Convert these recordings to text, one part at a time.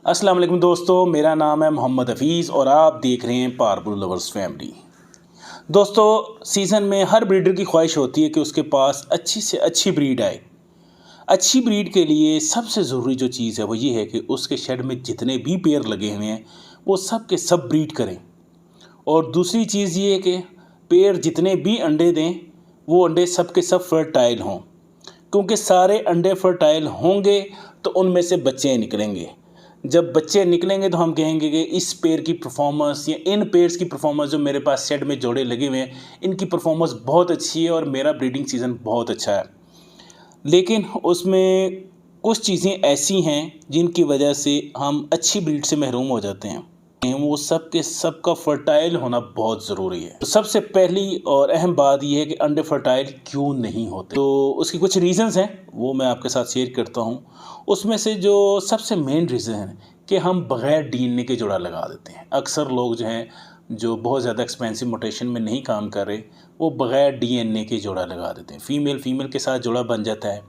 अस्सलाम वालेकुम दोस्तों, मेरा नाम है मोहम्मद हफ़ीज़ और आप देख रहे हैं पावरफुल लवर्स फैमिली। दोस्तों, सीज़न में हर ब्रीडर की ख्वाहिश होती है कि उसके पास अच्छी से अच्छी ब्रीड आए। अच्छी ब्रीड के लिए सबसे ज़रूरी जो चीज़ है वो ये है कि उसके शेड में जितने भी पेयर लगे हुए हैं वो सब के सब ब्रीड करें। और दूसरी चीज़ ये है कि पेयर जितने भी अंडे दें वो अंडे सब के सब फर्टाइल हों, क्योंकि सारे अंडे फर्टाइल होंगे तो उनमें से बच्चे निकलेंगे। जब बच्चे निकलेंगे तो हम कहेंगे कि इस पेयर की परफॉर्मेंस या इन पेयर्स की परफॉर्मेंस जो मेरे पास शेड में जोड़े लगे हुए हैं इनकी परफॉर्मेंस बहुत अच्छी है और मेरा ब्रीडिंग सीज़न बहुत अच्छा है। लेकिन उसमें कुछ चीज़ें ऐसी हैं जिनकी वजह से हम अच्छी ब्रीड से महरूम हो जाते हैं। वो सब के सब का फर्टाइल होना बहुत ज़रूरी है। तो सबसे पहली और अहम बात यह है कि अंडे फर्टाइल क्यों नहीं होते, तो उसकी कुछ रीज़न्स हैं, वो मैं आपके साथ शेयर करता हूँ। उसमें से जो सबसे मेन रीज़न है कि हम बग़ैर डीएनए के जोड़ा लगा देते हैं। अक्सर लोग जो हैं जो बहुत ज़्यादा एक्सपेंसिव म्यूटेशन में नहीं काम कर रहे, वो बग़ैर डीएनए के जोड़ा लगा देते हैं। फीमेल के साथ जोड़ा बन जाता है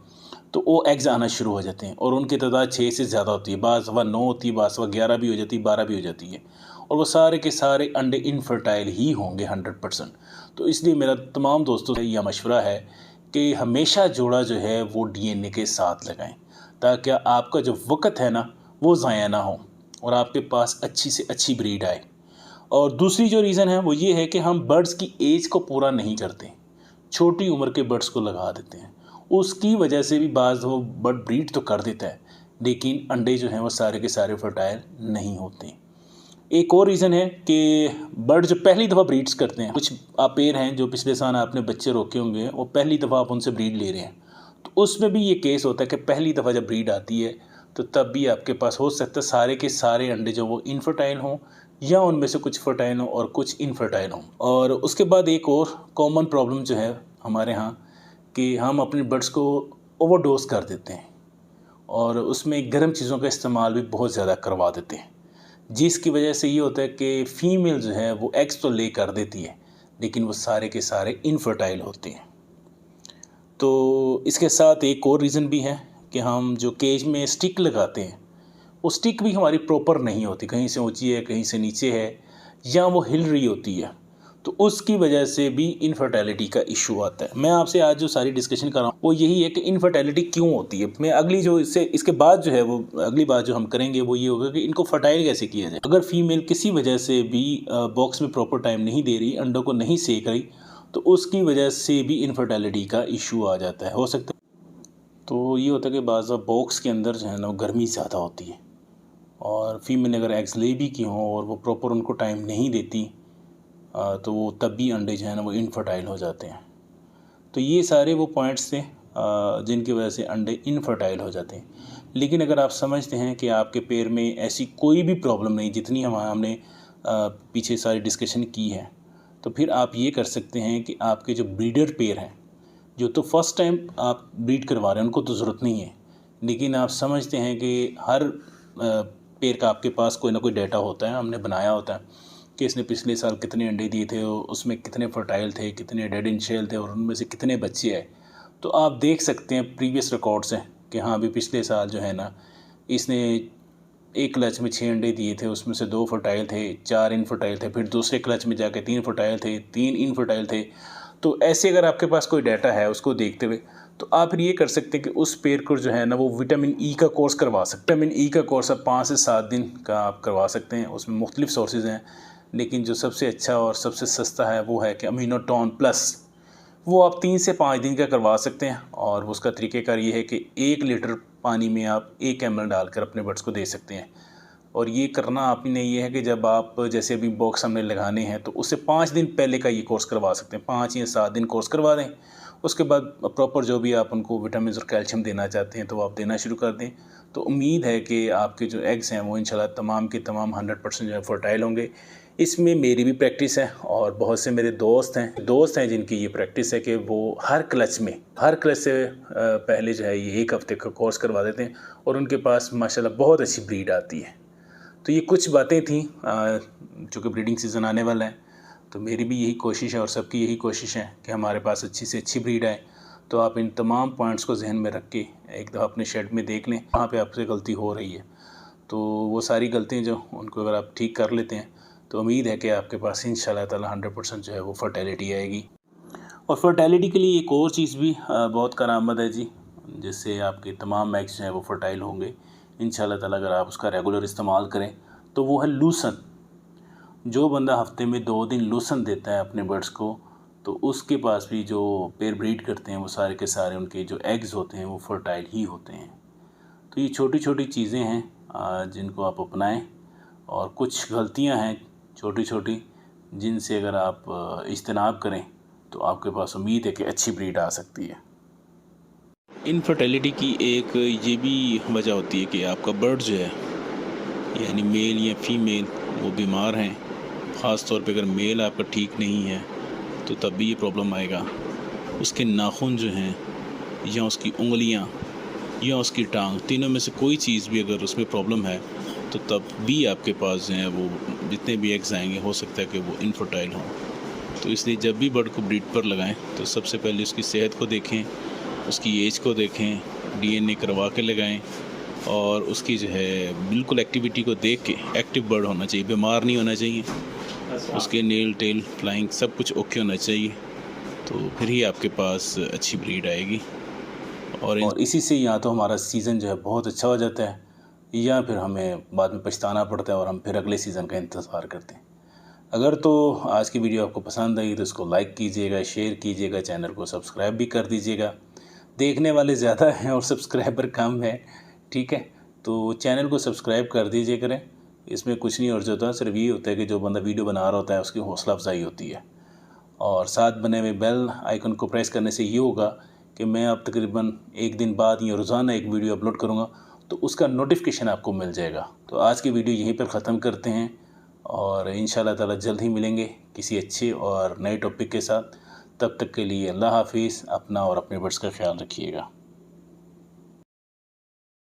तो वो एग्ज़ आना शुरू हो जाते हैं और उनकी तादाद 6 से ज़्यादा होती है। बाज़ दफ़ा 9 होती है, बाज़ दफ़ा 11 भी हो जाती है, 12 भी हो जाती है और वो सारे के सारे अंडे इनफर्टाइल ही होंगे 100%। तो इसलिए मेरा तमाम दोस्तों से यह मशवरा है कि हमेशा जोड़ा जो है वो डीएनए के साथ लगाएं, ताकि आपका जो वक़्त है ना वो ज़ाया ना हो और आपके पास अच्छी से अच्छी ब्रीड आए। और दूसरी जो रीज़न है वो ये है कि हम बर्ड्स की एज को पूरा नहीं करते, छोटी उम्र के बर्ड्स को लगा देते हैं। उसकी वजह से भी बाज़ वो बर्ड ब्रीड तो कर देता है लेकिन अंडे जो हैं वो सारे के सारे फर्टाइल नहीं होते। एक और रीज़न है कि बर्ड जो पहली दफ़ा ब्रीड्स करते हैं, कुछ पेयर हैं जो पिछले साल आपने बच्चे रोके होंगे, वो पहली दफ़ा आप उनसे ब्रीड ले रहे हैं, तो उसमें भी ये केस होता है कि पहली दफ़ा जब ब्रीड आती है तो तब भी आपके पास हो सकता है सारे के सारे अंडे जो वो इनफर्टाइल हों या उनमें से कुछ फर्टाइल हों और कुछ इनफर्टाइल हों। और उसके बाद एक और कॉमन प्रॉब्लम जो है हमारे यहाँ कि हम अपने बर्ड्स को ओवरडोज कर देते हैं और उसमें गर्म चीज़ों का इस्तेमाल भी बहुत ज़्यादा करवा देते हैं, जिसकी वजह से ये होता है कि फ़ीमेल जो है वो एग्स तो ले कर देती है लेकिन वो सारे के सारे इनफर्टाइल होते हैं। तो इसके साथ एक और रीज़न भी है कि हम जो केज में स्टिक लगाते हैं वो स्टिक भी हमारी प्रॉपर नहीं होती, कहीं से ऊंची है कहीं से नीचे है या वो हिल रही होती है, तो उसकी वजह से भी इनफर्टिलिटी का इशू आता है। मैं आपसे आज जो सारी डिस्कशन कर रहा हूँ वो यही है कि इनफर्टिलिटी क्यों होती है। मैं अगली जो इसके बाद जो है वो अगली बात जो हम करेंगे वो ये होगा कि इनको फर्टाइल कैसे किया जाए। अगर फीमेल किसी वजह से भी बॉक्स में प्रॉपर टाइम नहीं दे रही, अंडों को नहीं सेक रही, तो उसकी वजह से भी इनफर्टिलिटी का इशू आ जाता है। हो सकता है तो ये होता है कि बाज़ बॉक्स के अंदर जो है ना वो गर्मी ज़्यादा होती है और फीमेल अगर एग्स ले भी की हों और वो प्रॉपर उनको टाइम नहीं देती तो वो तब भी अंडे जो है ना वो इनफर्टाइल हो जाते हैं। तो ये सारे वो पॉइंट्स थे जिनकी वजह से अंडे इनफर्टाइल हो जाते हैं। लेकिन अगर आप समझते हैं कि आपके पेयर में ऐसी कोई भी प्रॉब्लम नहीं जितनी हमने पीछे सारी डिस्कशन की है, तो फिर आप ये कर सकते हैं कि आपके जो ब्रीडर पेयर हैं, जो तो फर्स्ट टाइम आप ब्रीड करवा रहे हैं उनको तो ज़रूरत नहीं है, लेकिन आप समझते हैं कि हर पेयर का आपके पास कोई ना कोई डाटा होता है, हमने बनाया होता है कि इसने पिछले साल कितने अंडे दिए थे, उसमें कितने फर्टाइल थे, कितने डेड इन शेल थे और उनमें से कितने बच्चे आए। तो आप देख सकते हैं प्रीवियस रिकॉर्ड्स हैं कि हाँ अभी पिछले साल जो है ना इसने एक क्लच में 6 अंडे दिए थे, उसमें से 2 फर्टाइल थे, 4 इनफर्टाइल थे, फिर दूसरे क्लच में जाके 3 फर्टाइल थे, 3 इनफर्टाइल थे। तो ऐसे अगर आपके पास कोई डाटा है उसको देखते हुए तो आप फिर ये कर सकते हैं कि उस पेयर को जो है ना वो विटामिन ई का कोर्स करवा सकते हैं। विटामिन ई का कोर्स आप 5 से 7 दिन का आप करवा सकते हैं। उसमें मुख्तलिफ सोर्सेज हैं, लेकिन जो सबसे अच्छा और सबसे सस्ता है वो है कि अमीनोटोन प्लस, वो आप 3 से 5 दिन का करवा सकते हैं। और उसका तरीक़ेकार ये है कि 1 लीटर पानी में आप 1 ml डालकर अपने बर्ड्स को दे सकते हैं। और ये करना आपने ये है कि जब आप जैसे अभी बॉक्स हमने लगाने हैं तो उससे 5 दिन पहले का ये कोर्स करवा सकते हैं, 5 या 7 दिन कोर्स करवा दें। उसके बाद प्रॉपर जो भी आप उनको विटामिन और कैल्शियम देना चाहते हैं तो आप देना शुरू कर दें। तो उम्मीद है कि आपके जो एग्स हैं वो इंशाल्लाह तमाम के तमाम 100% जो है फर्टाइल होंगे। इसमें मेरी भी प्रैक्टिस है और बहुत से मेरे दोस्त हैं जिनकी ये प्रैक्टिस है कि वो हर क्लच से पहले जो है ये 1 हफ़्ते का कोर्स करवा देते हैं और उनके पास माशाल्लाह बहुत अच्छी ब्रीड आती है। तो ये कुछ बातें थी चूँकि ब्रीडिंग सीज़न आने वाला है, तो मेरी भी यही कोशिश है और सबकी यही कोशिश है कि हमारे पास अच्छी से अच्छी ब्रीड आए। तो आप इन तमाम पॉइंट्स को जहन में रख के एक दफ़ा अपने शेड में देख लें कहाँ पे आपसे गलती हो रही है। तो वो सारी गलतियाँ जो उनको अगर आप ठीक कर लेते हैं तो उम्मीद है कि आपके पास इंशाल्लाह ताला 100% जो है वो फर्टिलिटी आएगी। और फर्टिलिटी के लिए एक और चीज़ भी बहुत कारआमद है जी, जिससे आपके तमाम एग्स जो हैं वो फर्टाइल होंगे इंशाल्लाह ताला अगर आप उसका रेगुलर इस्तेमाल करें। तो वो है लूसन। जो बंदा हफ्ते में 2 दिन लूसन देता है अपने बर्ड्स को, तो उसके पास भी जो पेयर ब्रीड करते हैं वो सारे के सारे उनके जो एग्स होते हैं वो फर्टाइल ही होते हैं। तो ये छोटी छोटी चीज़ें हैं जिनको आप अपनाएं, और कुछ गलतियां हैं छोटी छोटी जिनसे अगर आप इज्तनाब करें तो आपके पास उम्मीद है कि अच्छी ब्रीड आ सकती है। इनफर्टिलिटी की एक ये भी वजह होती है कि आपका बर्ड जो है यानी मेल या फीमेल वो बीमार हैं। ख़ास तौर पे अगर मेल आपका ठीक नहीं है तो तब भी ये प्रॉब्लम आएगा। उसके नाखून जो हैं या उसकी उंगलियां या उसकी टांग, तीनों में से कोई चीज़ भी अगर उसमें प्रॉब्लम है तो तब भी आपके पास जो है वो जितने भी एग्स आएंगे हो सकता है कि वो इनफर्टाइल हों। तो इसलिए जब भी बर्ड को ब्रीड पर लगाएं तो सबसे पहले उसकी सेहत को देखें, उसकी एज को देखें, DNA करवा के लगाएं, और उसकी जो है बिल्कुल एक्टिविटी को देख के एक्टिव बर्ड होना चाहिए, बीमार नहीं होना चाहिए, उसके नेल टेल फ्लाइंग सब कुछ ओके होना चाहिए, तो फिर ही आपके पास अच्छी ब्रीड आएगी। और इसी से या तो हमारा सीज़न जो है बहुत अच्छा हो जाता है या फिर हमें बाद में पछताना पड़ता है और हम फिर अगले सीज़न का इंतज़ार करते हैं। अगर तो आज की वीडियो आपको पसंद आई तो इसको लाइक कीजिएगा, शेयर कीजिएगा, चैनल को सब्सक्राइब भी कर दीजिएगा। देखने वाले ज़्यादा हैं और सब्सक्राइबर कम है, ठीक है, तो चैनल को सब्सक्राइब कर दीजिए करें। इसमें कुछ नहीं अर्ज होता, सिर्फ ये होता है कि जो बंदा वीडियो बना रहा होता है उसकी हौसला अफजाई होती है। और साथ बने हुए बेल आइकन को प्रेस करने से ये होगा कि मैं अब तकरीबन एक दिन बाद या रोज़ाना एक वीडियो अपलोड करूँगा तो उसका नोटिफिकेशन आपको मिल जाएगा। तो आज की वीडियो यहीं पर ख़त्म करते हैं और इंशाल्लाह ताला जल्द ही मिलेंगे किसी अच्छे और नए टॉपिक के साथ। तब तक के लिए अल्लाह हाफिज़। अपना और अपने बर्ड्स का ख्याल रखिएगा।